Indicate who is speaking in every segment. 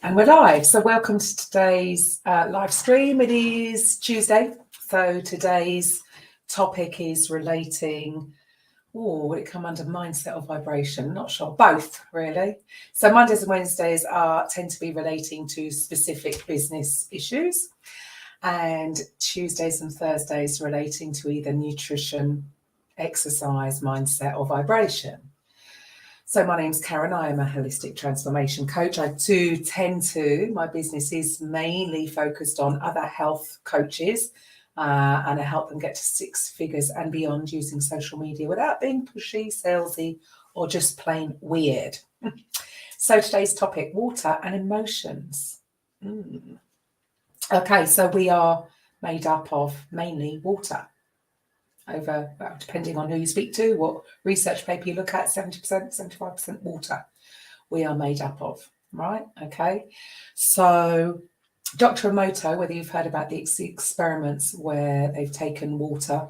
Speaker 1: And we're live. So welcome to today's live stream. It is Tuesday. So today's topic is relating, would it come under mindset or vibration? Not sure. Both, really. So Mondays and Wednesdays tend to be relating to specific business issues. And Tuesdays and Thursdays relating to either nutrition, exercise, mindset or vibration. So my name's Karen. I am a holistic transformation coach. My business is mainly focused on other health coaches and I help them get to six figures and beyond using social media without being pushy, salesy, or just plain weird. So today's topic, water and emotions. Okay, so we are made up of mainly water. Depending on who you speak to, what research paper you look at, 70%, 75% water we are made up of, right? Okay. So Dr. Emoto, whether you've heard about the experiments where they've taken water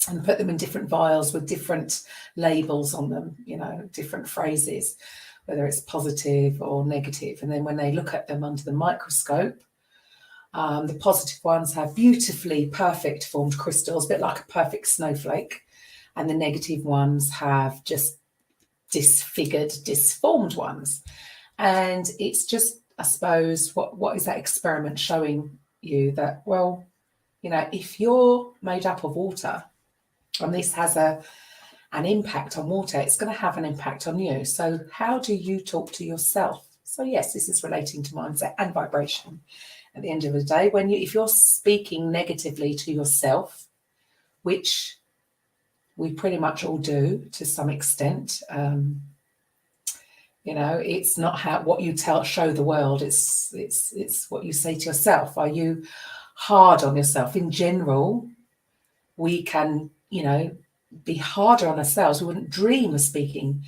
Speaker 1: and put them in different vials with different labels on them, different phrases, whether it's positive or negative. And then when they look at them under the microscope, the positive ones have beautifully perfect formed crystals, a bit like a perfect snowflake. And the negative ones have just disfigured, disformed ones. And it's just, I suppose, what is that experiment showing you? That, well, if you're made up of water and this has an impact on water, it's going to have an impact on you. So how do you talk to yourself? So yes, this is relating to mindset and vibration. At the end of the day, if you're speaking negatively to yourself, which we pretty much all do to some extent, it's not what you show the world. It's what you say to yourself. Are you hard on yourself? In general, we can, be harder on ourselves. We wouldn't dream of speaking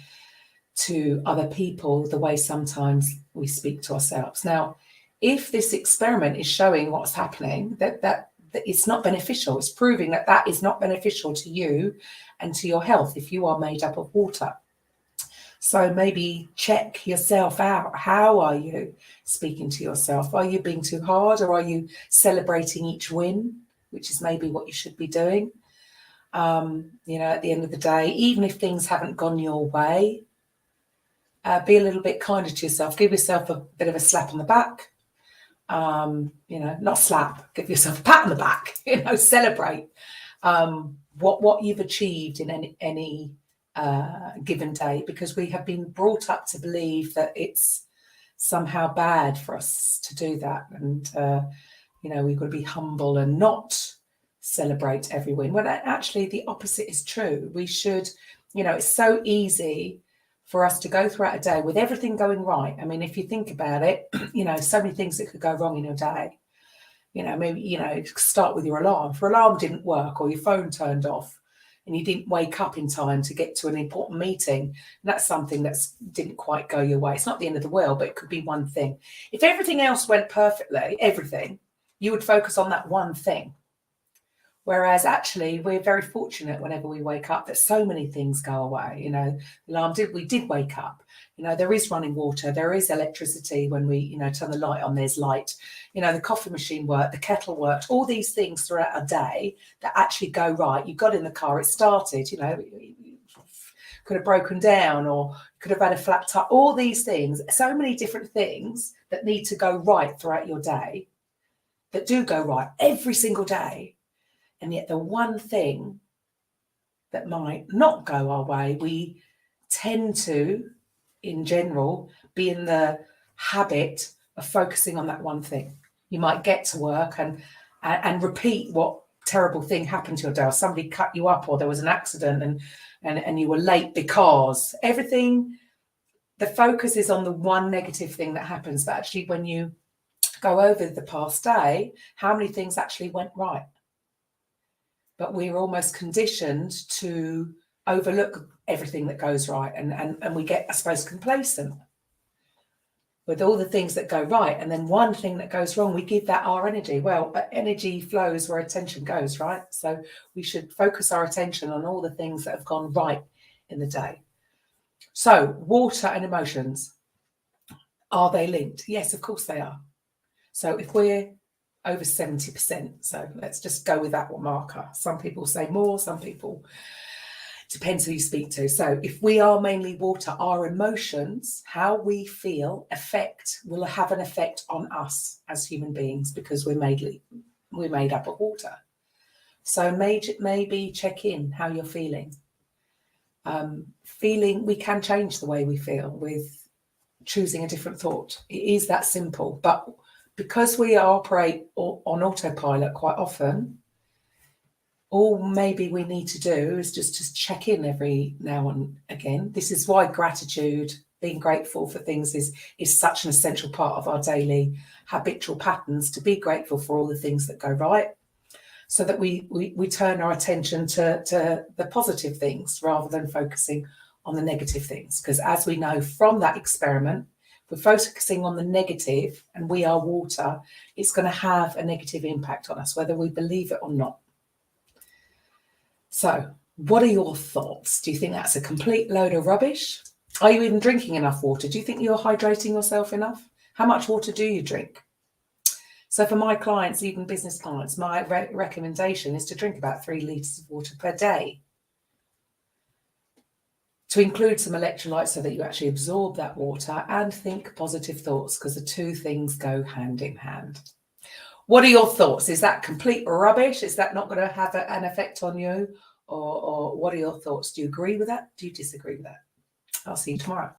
Speaker 1: to other people the way sometimes we speak to ourselves. Now, if this experiment is showing what's happening, that it's not beneficial, it's proving that is not beneficial to you and to your health if you are made up of water. So maybe check yourself out. How are you speaking to yourself? Are you being too hard, or are you celebrating each win, which is maybe what you should be doing? At the end of the day, even if things haven't gone your way, be a little bit kinder to yourself. Give yourself a bit of a slap on the back. Not slap, give yourself a pat on the back, celebrate what you've achieved in any given day, because we have been brought up to believe that it's somehow bad for us to do that. And, we've got to be humble and not celebrate every win. Well, actually, the opposite is true. We should, it's so easy for us to go throughout a day with everything going right. I mean, if you think about it, so many things that could go wrong in your day. Maybe, start with your alarm. If your alarm didn't work or your phone turned off and you didn't wake up in time to get to an important meeting, that's something that didn't quite go your way. It's not the end of the world, but it could be one thing. If everything else went perfectly, you would focus on that one thing. Whereas actually, we're very fortunate whenever we wake up that so many things go away. We did wake up. There is running water, there is electricity when we, turn the light on, there's light. The coffee machine worked, the kettle worked, all these things throughout a day that actually go right. You got in the car, it started, could have broken down or could have had a flat tire, all these things, so many different things that need to go right throughout your day, that do go right every single day. And yet the one thing that might not go our way, we tend to, in general, be in the habit of focusing on that one thing. You might get to work and repeat what terrible thing happened to your day, or somebody cut you up, or there was an accident and you were late because everything, the focus is on the one negative thing that happens. But actually, when you go over the past day, how many things actually went right? But we're almost conditioned to overlook everything that goes right. And we get, I suppose, complacent with all the things that go right. And then one thing that goes wrong, we give that our energy. Well, energy flows where attention goes, right? So we should focus our attention on all the things that have gone right in the day. So water and emotions. Are they linked? Yes, of course they are. So if we're over 70%, so let's just go with that one marker. Some people say more, some people, depends who you speak to. So if we are mainly water, our emotions, how we feel, will have an effect on us as human beings, because we're made up of water. So maybe check in how you're feeling. We can change the way we feel with choosing a different thought. It is that simple. But because we operate on autopilot quite often, all maybe we need to do is just to check in every now and again. This is why gratitude, being grateful for things, is such an essential part of our daily habitual patterns, to be grateful for all the things that go right, so that we turn our attention to the positive things rather than focusing on the negative things. Because as we know from that experiment, if we're focusing on the negative and we are water, it's going to have a negative impact on us, whether we believe it or not. So what are your thoughts? Do you think that's a complete load of rubbish? Are you even drinking enough water? Do you think you're hydrating yourself enough? How much water do you drink? So for my clients, even business clients, my recommendation is to drink about 3 litres of water per day, to include some electrolytes so that you actually absorb that water, and think positive thoughts, because the two things go hand in hand. What are your thoughts? Is that complete rubbish? Is that not going to have an effect on you? Or what are your thoughts? Do you agree with that? Do you disagree with that? I'll see you tomorrow.